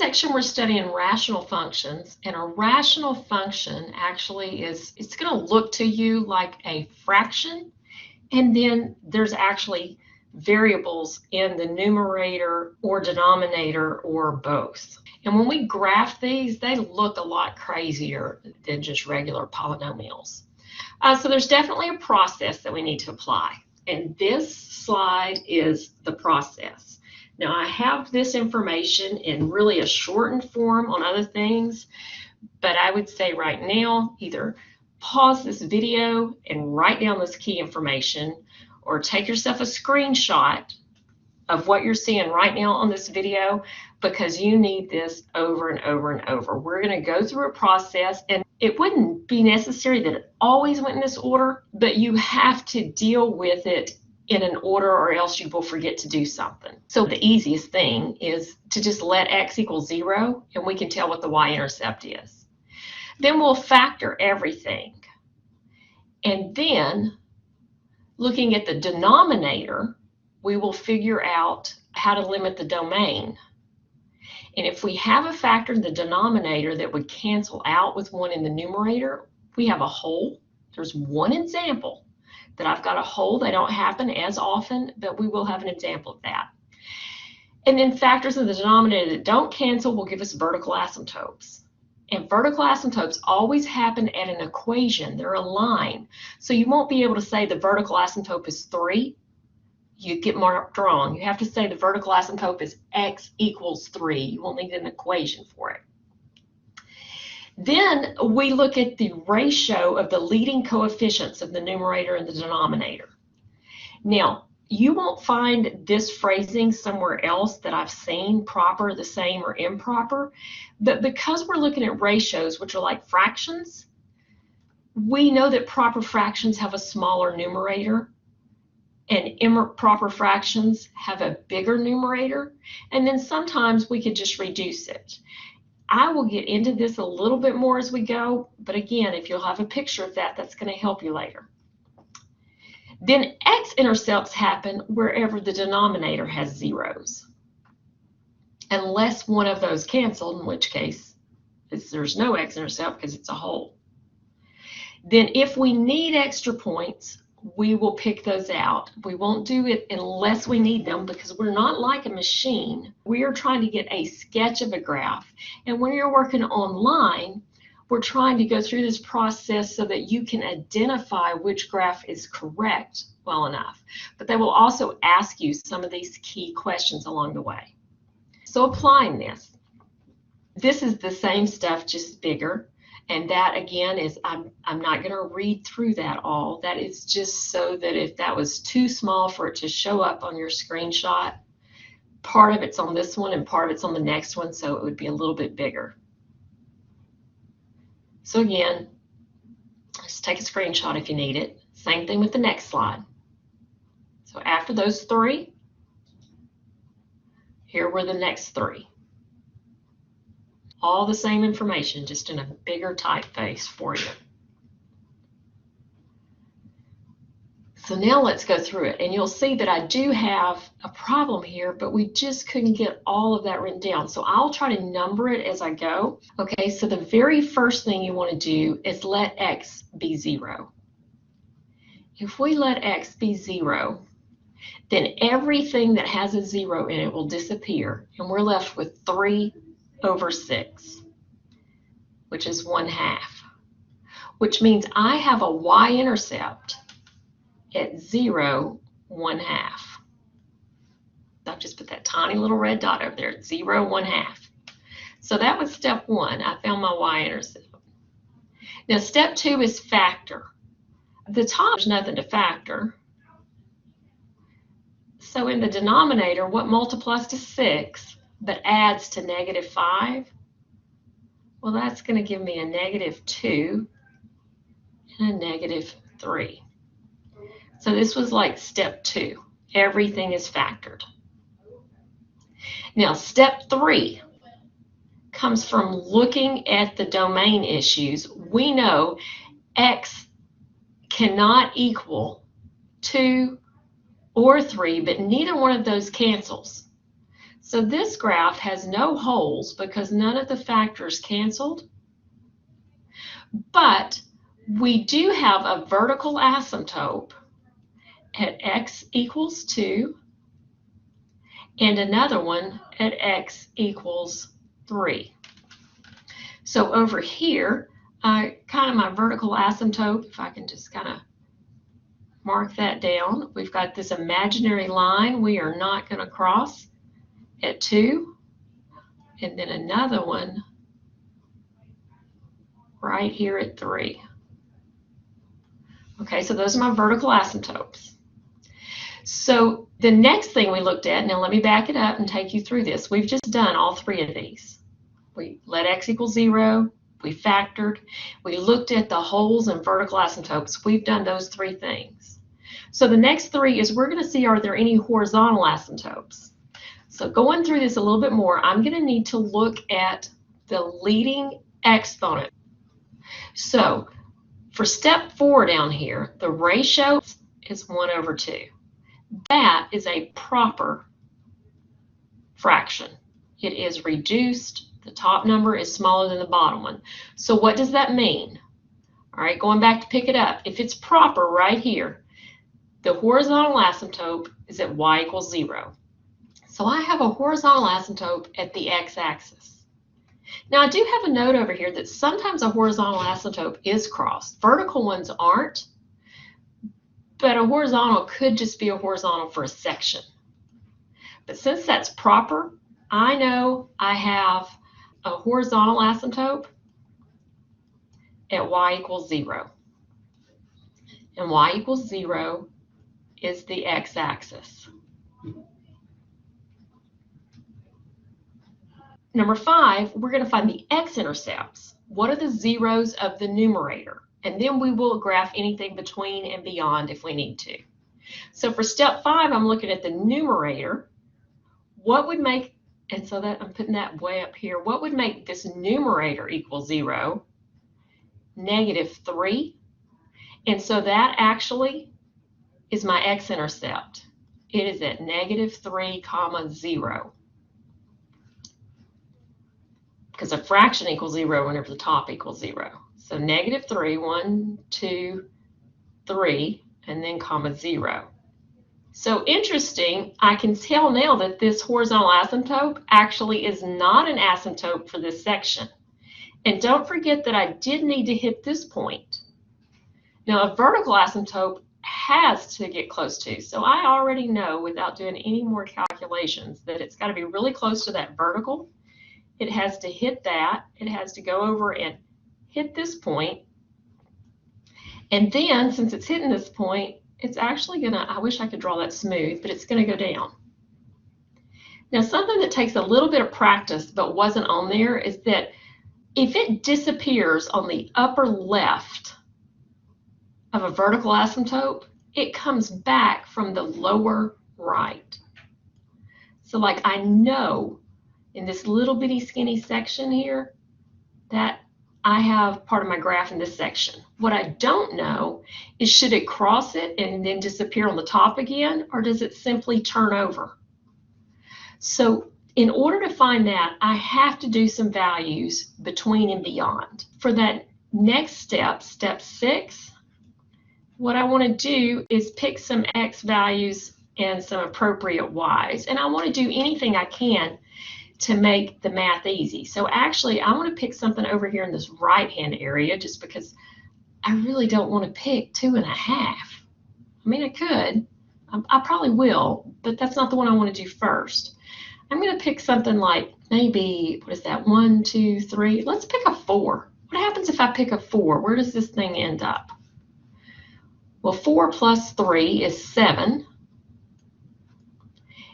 section we're studying rational functions, and a rational function actually it's going to look to you like a fraction, and then there's actually variables in the numerator or denominator or both. And when we graph these, they look a lot crazier than just regular polynomials. So there's definitely a process that we need to apply. And this slide is the process. Now I have this information in really a shortened form on other things, but I would say right now, either pause this video and write down this key information, or take yourself a screenshot of what you're seeing right now on this video, because you need this over and over and over. We're going to go through a process, and it wouldn't be necessary that it always went in this order, but you have to deal with it in an order or else you will forget to do something. So the easiest thing is to just let x equal 0, and we can tell what the y-intercept is. Then we'll factor everything. And then, looking at the denominator, we will figure out how to limit the domain. And if we have a factor in the denominator that would cancel out with one in the numerator, we have a hole. There's one example that I've got a hole. They don't happen as often, but we will have an example of that. And then factors in the denominator that don't cancel will give us vertical asymptotes. And vertical asymptotes always happen at an equation. They're a line. So you won't be able to say the vertical asymptote is 3. You get marked wrong. You have to say the vertical asymptote is x equals 3. You will need an equation for it. Then we look at the ratio of the leading coefficients of the numerator and the denominator. Now, you won't find this phrasing somewhere else that I've seen, proper, the same, or improper. But because we're looking at ratios, which are like fractions, we know that proper fractions have a smaller numerator, and improper fractions have a bigger numerator. And then sometimes we could just reduce it. I will get into this a little bit more as we go, but again, if you'll have a picture of that, that's going to help you later. Then x-intercepts happen wherever the denominator has zeros, unless one of those canceled, in which case there's no x-intercept because it's a hole. Then if we need extra points, we will pick those out. We won't do it unless we need them, because we're not like a machine. We are trying to get a sketch of a graph. And when you're working online, we're trying to go through this process so that you can identify which graph is correct well enough. But they will also ask you some of these key questions along the way. So applying this is the same stuff, just bigger. And that, again, is I'm not going to read through that all. That is just so that if that was too small for it to show up on your screenshot, part of it's on this one and part of it's on the next one, so it would be a little bit bigger. So again, just take a screenshot if you need it. Same thing with the next slide. So after those 3, here were the next 3. All the same information, just in a bigger typeface for you. So now let's go through it, and you'll see that I do have a problem here, but we just couldn't get all of that written down. So I'll try to number it as I go. Okay, so the very first thing you want to do is let x be 0. If we let x be 0, then everything that has a 0 in it will disappear, and we're left with 3/6, which is 1/2, which means I have a y-intercept at 0, 1/2. I'll just put that tiny little red dot over there at 0, 1/2. So that was step 1. I found my y-intercept. Now step 2 is factor. At the top, there's nothing to factor. So in the denominator, what multiplies to 6 but adds to -5? Well, that's going to give me a -2 and a -3. So this was like step 2. Everything is factored. Now, step 3 comes from looking at the domain issues. We know x cannot equal 2 or 3, but neither one of those cancels. So this graph has no holes because none of the factors canceled, but we do have a vertical asymptote at x equals 2 and another one at x equals 3. So over here, kind of my vertical asymptote, if I can just kind of mark that down, we've got this imaginary line we are not going to cross at 2, and then another one right here at 3. Okay, so those are my vertical asymptotes. So the next thing we looked at, now let me back it up and take you through this. We've just done all three of these. We let x equal 0, we factored, we looked at the holes and vertical asymptotes. We've done those three things. So the next three is we're going to see, are there any horizontal asymptotes? So going through this a little bit more, I'm going to need to look at the leading exponent. So for step 4 down here, the ratio is 1 over 2. That is a proper fraction. It is reduced. The top number is smaller than the bottom one. So what does that mean? All right, going back to pick it up. If it's proper right here, the horizontal asymptote is at y equals 0. So I have a horizontal asymptote at the x-axis. Now I do have a note over here that sometimes a horizontal asymptote is crossed. Vertical ones aren't, but a horizontal could just be a horizontal for a section. But since that's proper, I know I have a horizontal asymptote at y equals 0. And y equals 0 is the x-axis. Number 5, we're going to find the x-intercepts. What are the zeros of the numerator? And then we will graph anything between and beyond if we need to. So for step 5, I'm looking at the numerator. What would make, and so that I'm putting that way up here, what would make this numerator equal 0? -3. And so that actually is my x-intercept. It is at -3, 0. Because a fraction equals 0 whenever the top equals 0. So -3, 1, 2, 3, and then comma 0. So interesting, I can tell now that this horizontal asymptote actually is not an asymptote for this section. And don't forget that I did need to hit this point. Now a vertical asymptote has to get close to, so I already know without doing any more calculations that it's got to be really close to that vertical. It has to hit that, it has to go over and hit this point, and then since it's hitting this point, it's actually gonna, I wish I could draw that smooth, but it's gonna go down. Now something that takes a little bit of practice but wasn't on there is that if it disappears on the upper left of a vertical asymptote, it comes back from the lower right. So like I know in this little bitty skinny section here that I have part of my graph in this section. What I don't know is should it cross it and then disappear on the top again, or does it simply turn over? So in order to find that, I have to do some values between and beyond. For that next step, step 6, what I want to do is pick some x values and some appropriate y's, and I want to do anything I can to make the math easy. So actually I want to pick something over here in this right hand area just because I really don't want to pick 2.5. I mean I could, I probably will, but that's not the one I want to do first. I'm going to pick something like maybe, what is that, 1, 2, 3, let's pick a 4. What happens if I pick a 4? Where does this thing end up? Well, 4 plus 3 is 7.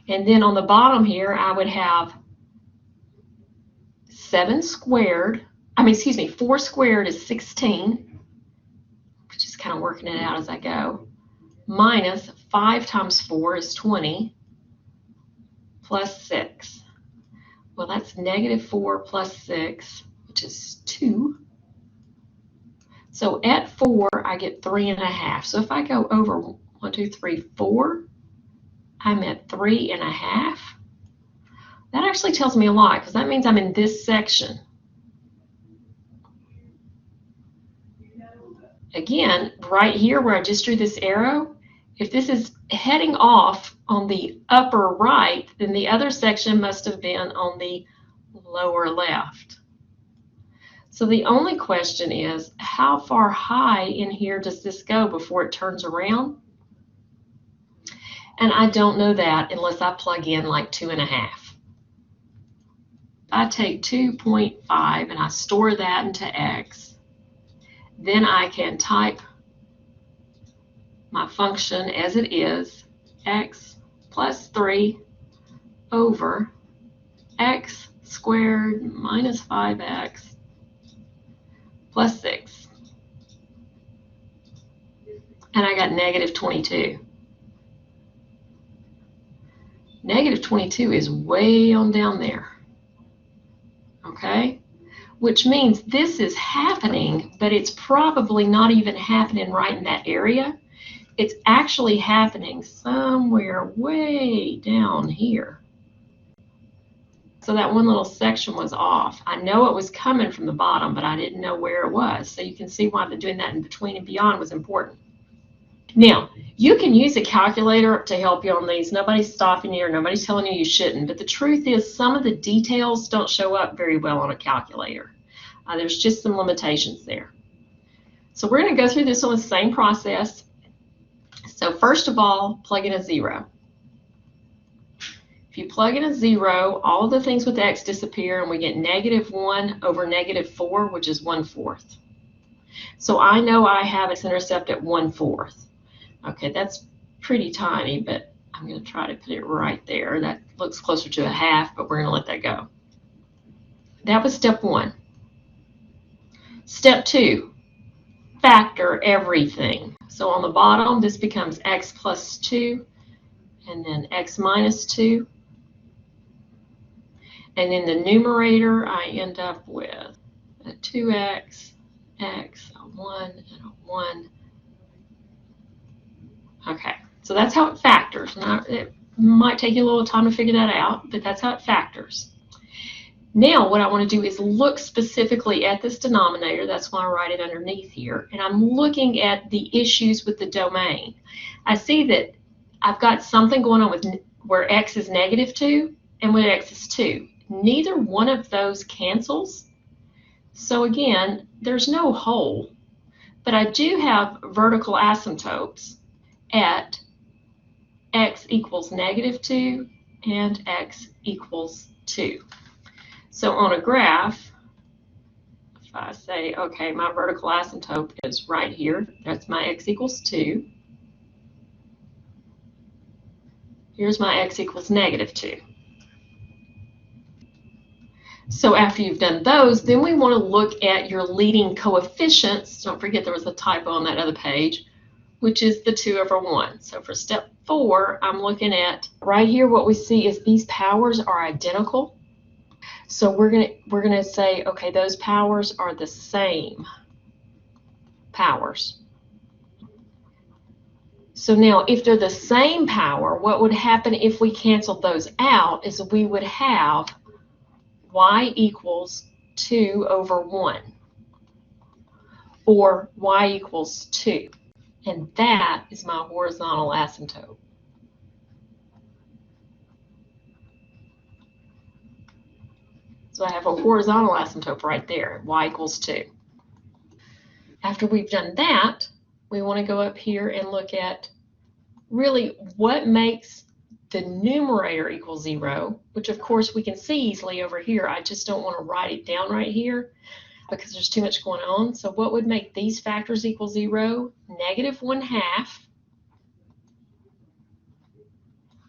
And then on the bottom here I would have 4 squared is 16, just kind of working it out as I go, minus 5 times 4 is 20, plus 6. Well, that's -4 plus 6, which is 2. So at 4, I get 3.5. So if I go over 1, 2, 3, 4, I'm at 3.5. That actually tells me a lot because that means I'm in this section. Again, right here where I just drew this arrow, if this is heading off on the upper right, then the other section must have been on the lower left. So the only question is, how far high in here does this go before it turns around? And I don't know that unless I plug in like 2.5. I take 2.5 and I store that into X. Then I can type my function as it is, X plus 3 over X squared minus 5X plus 6. And I got negative 22. Negative 22 is way on down there. Okay? Which means this is happening, but it's probably not even happening right in that area. It's actually happening somewhere way down here. So that one little section was off. I know it was coming from the bottom, but I didn't know where it was. So you can see why doing that in between and beyond was important. Now, you can use a calculator to help you on these. Nobody's stopping you or nobody's telling you you shouldn't. But the truth is some of the details don't show up very well on a calculator. There's just some limitations there. So we're going to go through this on the same process. So first of all, plug in a 0. If you plug in a 0, all of the things with X disappear and we get negative 1 over negative 4, which is 1/4. So I know I have its intercept at 1/4. Okay, that's pretty tiny, but I'm going to try to put it right there. That looks closer to 1/2, but we're going to let that go. That was step 1. Step 2, factor everything. So on the bottom, this becomes X plus 2, and then X minus 2. And in the numerator, I end up with a 2X, X, a 1, and a 1. Okay, so that's how it factors. Now, it might take you a little time to figure that out, but that's how it factors. Now, what I want to do is look specifically at this denominator. That's why I write it underneath here. And I'm looking at the issues with the domain. I see that I've got something going on with where X is negative 2 and where X is 2. Neither one of those cancels. So again, there's no hole. But I do have vertical asymptotes at X equals negative 2 and X equals 2. So on a graph, if I say, okay, my vertical asymptote is right here. That's my X equals 2. Here's my X equals negative 2. So after you've done those, then we want to look at your leading coefficients. Don't forget there was a typo on that other page, which is the 2/1. So for step 4, I'm looking at right here. What we see is these powers are identical. So we're gonna say, okay, those powers are the same powers. So now, if they're the same power, what would happen if we canceled those out is we would have y equals 2/1 or y equals 2. And that is my horizontal asymptote. So I have a horizontal asymptote right there, y equals 2. After we've done that, we want to go up here and look at really what makes the numerator equal 0, which of course we can see easily over here. I just don't want to write it down right here because there's too much going on. So what would make these factors equal 0? Negative 1/2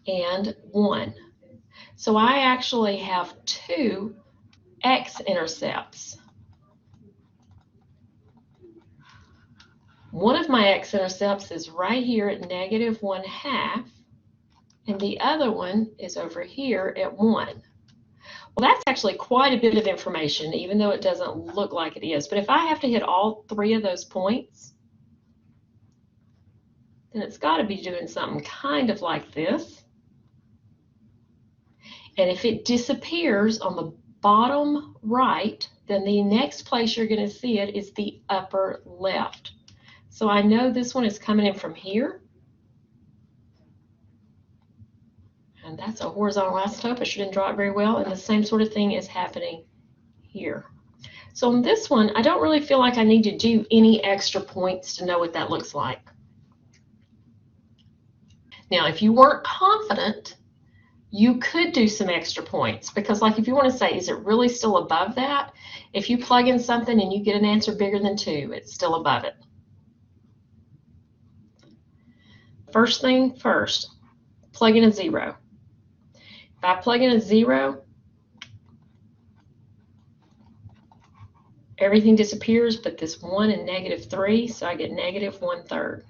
and 1. So I actually have 2 x-intercepts. One of my x-intercepts is right here at negative 1/2, and the other one is over here at 1. Well, that's actually quite a bit of information, even though it doesn't look like it is. But if I have to hit all 3 of those points, then it's got to be doing something kind of like this. And if it disappears on the bottom right, then the next place you're going to see it is the upper left. So I know this one is coming in from here. And that's a horizontal asymptote. I sure didn't draw it very well. And the same sort of thing is happening here. So on this one, I don't really feel like I need to do any extra points to know what that looks like. Now, if you weren't confident, you could do some extra points, because like if you want to say, is it really still above that? If you plug in something and you get an answer bigger than 2, it's still above it. First thing first, plug in a 0. If I plug in a 0, everything disappears but this 1 and -3, so I get -1/3.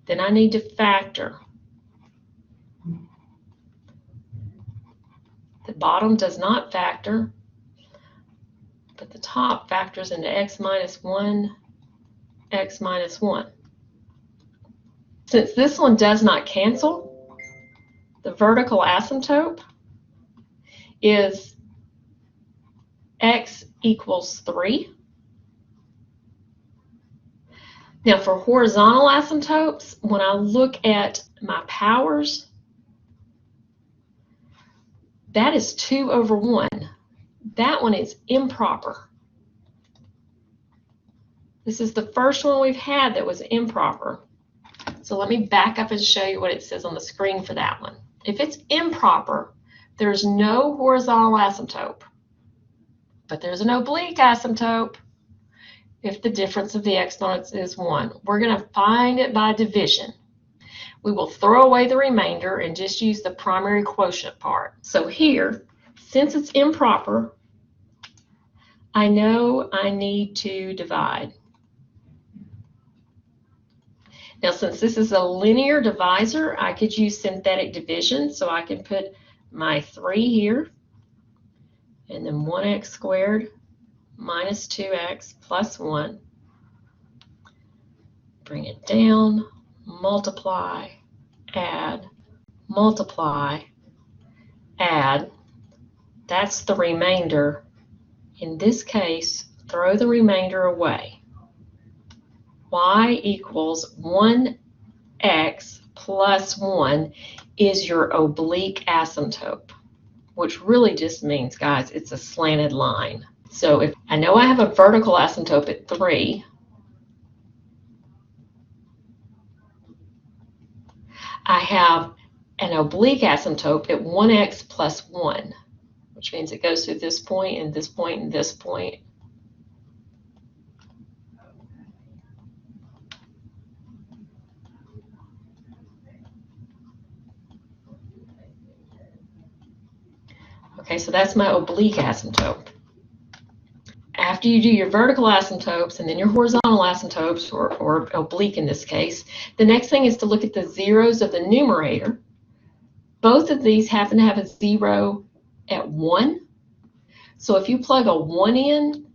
Then I need to factor. The bottom does not factor, but the top factors into x minus 1, x minus 1. Since this one does not cancel, the vertical asymptote is x equals 3. Now for horizontal asymptotes, when I look at my powers, that is 2 over 1. That one is improper. This is the first one we've had that was improper. So let me back up and show you what it says on the screen for that one. If it's improper, there's no horizontal asymptote, but there's an oblique asymptote if the difference of the exponents is 1. We're going to find it by division. We will throw away the remainder and just use the primary quotient part. So here, since it's improper, I know I need to divide. Now, since this is a linear divisor, I could use synthetic division, so I can put my 3 here, and then 1x squared minus 2x plus 1. Bring it down, multiply, add, multiply, add. That's the remainder. In this case, throw the remainder away. Y equals 1x plus 1 is your oblique asymptote, which really just means, guys, it's a slanted line. So if I know I have a vertical asymptote at 3, I have an oblique asymptote at 1x plus 1, which means it goes through this point and this point and this point. Okay, so that's my oblique asymptote. After you do your vertical asymptotes and then your horizontal asymptotes, or oblique in this case, the next thing is to look at the zeros of the numerator. Both of these happen to have a 0 at 1. So if you plug a 1 in,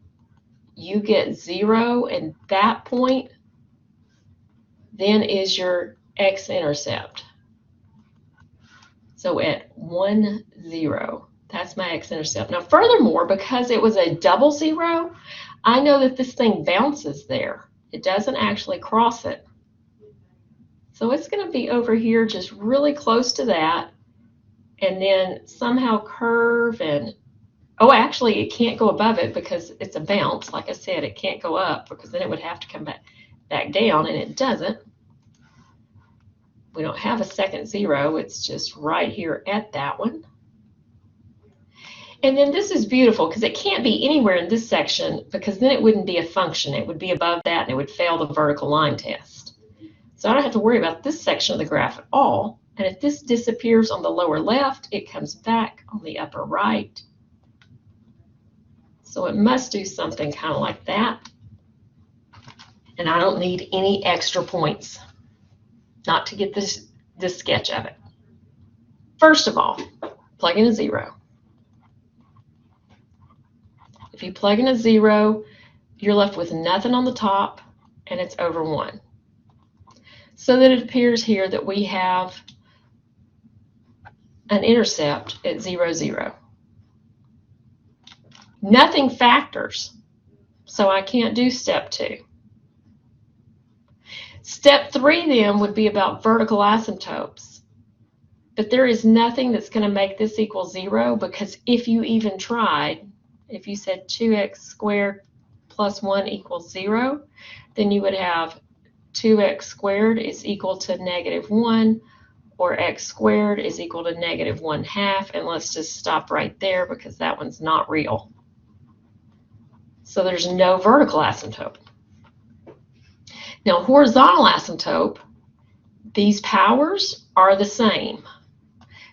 you get 0, and that point then is your x-intercept. So at 1, 0. That's my x-intercept. Now, furthermore, because it was a double 0, I know that this thing bounces there. It doesn't actually cross it. So it's going to be over here just really close to that, and then somehow curve and, oh, actually, it can't go above it because it's a bounce. Like I said, it can't go up because then it would have to come back down, and it doesn't. We don't have a second 0. It's just right here at that one. And then this is beautiful because it can't be anywhere in this section, because then it wouldn't be a function. It would be above that and it would fail the vertical line test. So I don't have to worry about this section of the graph at all. And if this disappears on the lower left, it comes back on the upper right. So it must do something kind of like that. And I don't need any extra points, not to get this sketch of it. First of all, plug in a 0. If you plug in a 0, you're left with nothing on the top, and it's over 1. So that it appears here that we have an intercept at 0, 0. Nothing factors, so I can't do step 2. Step 3 then would be about vertical asymptotes. But there is nothing that's going to make this equal 0, because if you even tried, if you said 2x squared plus 1 equals 0, then you would have 2x squared is equal to -1, or x squared is equal to -1/2, and let's just stop right there because that one's not real. So there's no vertical asymptote. Now, horizontal asymptote, these powers are the same.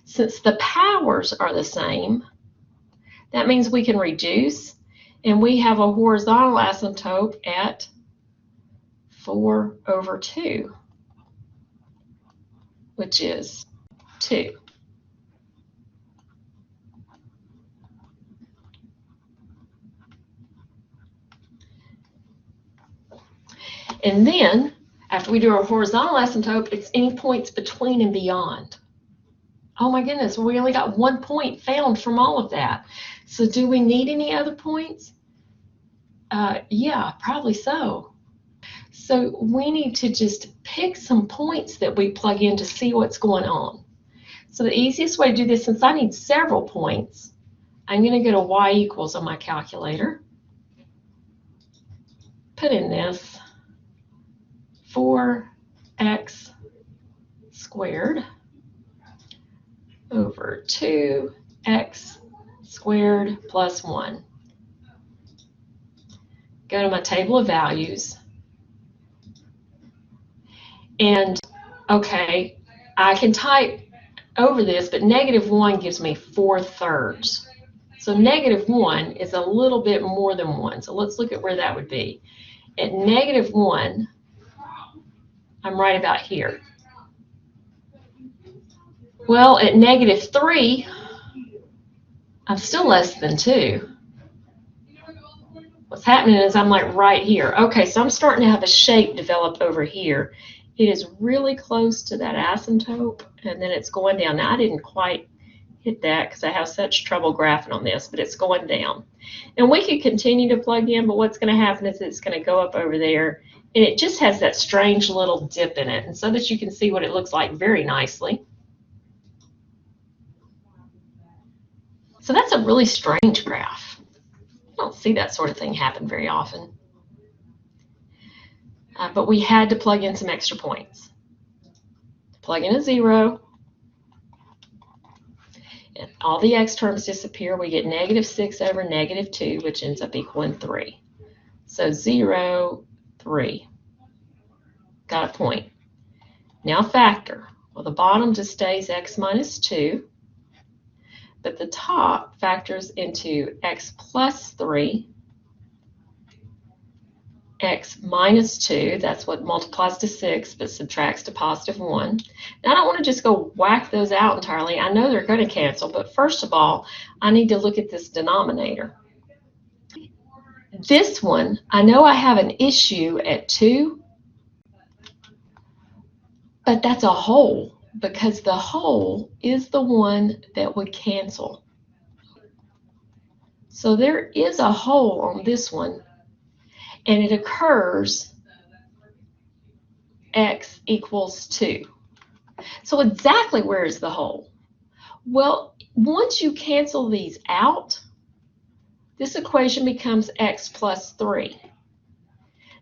Since the powers are the same, that means we can reduce, and we have a horizontal asymptote at 4/2, which is 2. And then, after we do our horizontal asymptote, it's any points between and beyond. Oh my goodness, we only got 1 point found from all of that. So do we need any other points? Yeah, probably so. So we need to just pick some points that we plug in to see what's going on. So the easiest way to do this, since I need several points, I'm going to go to y equals on my calculator. Put in this 4x squared over 2x squared plus 1. Go to my table of values. And, okay, I can type over this, but -1 gives me 4/3. So -1 is a little bit more than 1. So let's look at where that would be. At -1, I'm right about here. Well, at -3, I'm still less than 2. What's happening is I'm like right here. Okay, so I'm starting to have a shape develop over here. It is really close to that asymptote, and then it's going down. Now, I didn't quite hit that because I have such trouble graphing on this, but it's going down. And we could continue to plug in, but what's going to happen is it's going to go up over there, and it just has that strange little dip in it. And so that you can see what it looks like very nicely. So that's a really strange graph. I don't see that sort of thing happen very often. But we had to plug in some extra points. Plug in a 0. And all the x terms disappear. We get -6 over -2, which ends up equaling 3. So 0, 3. Got a point. Now factor. Well, the bottom just stays x minus 2. But the top factors into x plus 3, x minus 2, that's what multiplies to 6, but subtracts to +1. Now, I don't want to just go whack those out entirely. I know they're going to cancel, but first of all, I need to look at this denominator. This one, I know I have an issue at 2, but that's a whole, because the whole is the one that would cancel. So there is a whole on this one, and it occurs x equals 2. So exactly where is the whole? Well, once you cancel these out, this equation becomes x plus 3.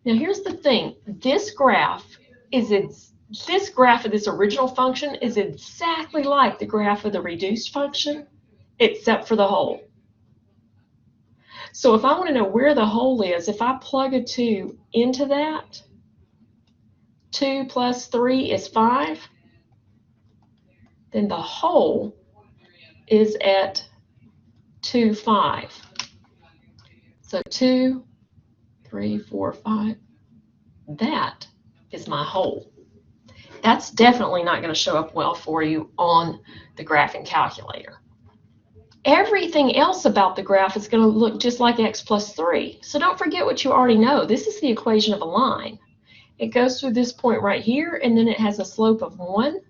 Now here's the thing. This graph of this original function is exactly like the graph of the reduced function, except for the whole. So if I want to know where the whole is, if I plug a 2 into that, 2 plus 3 is 5, then the whole is at 2, 5. So 2, 3, 4, 5, that is my whole. That's definitely not going to show up well for you on the graphing calculator. Everything else about the graph is going to look just like x plus 3. So don't forget what you already know. This is the equation of a line. It goes through this point right here, and then it has a slope of 1,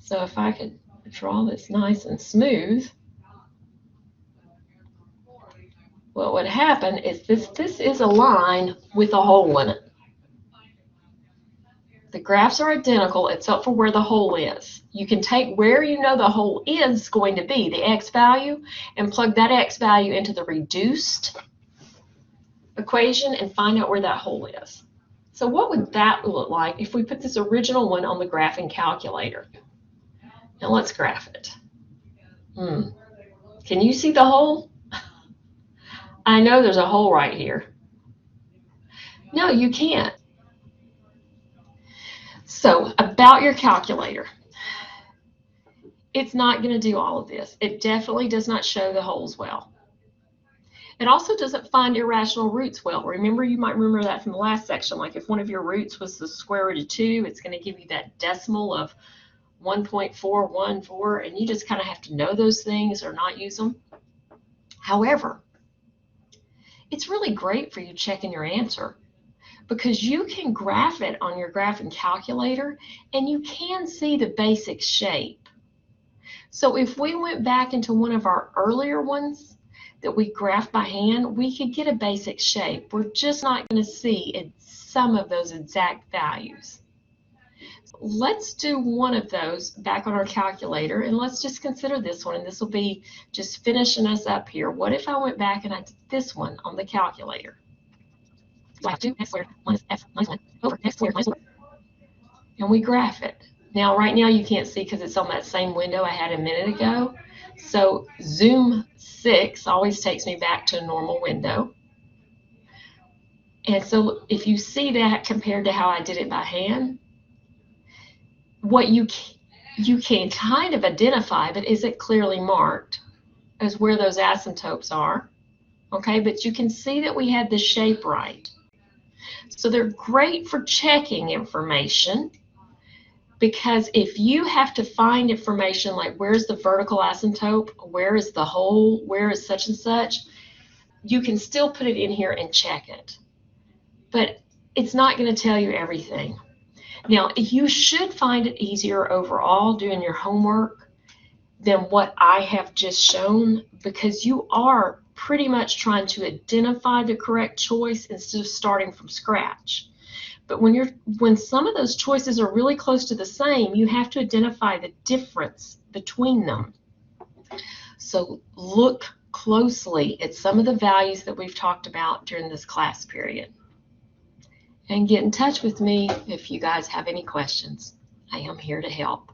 So if I could draw this nice and smooth, what would happen is this is a line with a hole in it. The graphs are identical except for where the hole is. You can take where you know the hole is going to be, the x value, and plug that x value into the reduced equation and find out where that hole is. So what would that look like if we put this original one on the graphing calculator? Now let's graph it. Can you see the hole? I know there's a hole right here. No, you can't. So about your calculator, it's not going to do all of this. It definitely does not show the holes well. It also doesn't find irrational roots well. Remember, you might remember that from the last section, like if one of your roots was the square root of 2, it's going to give you that decimal of 1.414, and you just kind of have to know those things or not use them. However, it's really great for you checking your answer because you can graph it on your graphing calculator and you can see the basic shape. So if we went back into one of our earlier ones that we graphed by hand, we could get a basic shape. We're just not going to see some of those exact values. Let's do one of those back on our calculator, and let's just consider this one, and this will be just finishing us up here. What if I went back and I did this one on the calculator? So I have 2x squared minus f minus 1 over x squared minus 1. And we graph it. Now, right now you can't see because it's on that same window I had a minute ago. So zoom 6 always takes me back to a normal window. And so if you see that compared to how I did it by hand, what you can kind of identify, but is it clearly marked, as where those asymptotes are. Okay, but you can see that we had the shape right. So they're great for checking information, because if you have to find information like where's the vertical asymptote, where is the hole, where is such and such, you can still put it in here and check it. But it's not going to tell you everything. Now, you should find it easier overall doing your homework than what I have just shown, because you are pretty much trying to identify the correct choice instead of starting from scratch. But when some of those choices are really close to the same, you have to identify the difference between them. So look closely at some of the values that we've talked about during this class period. And get in touch with me if you guys have any questions. I am here to help.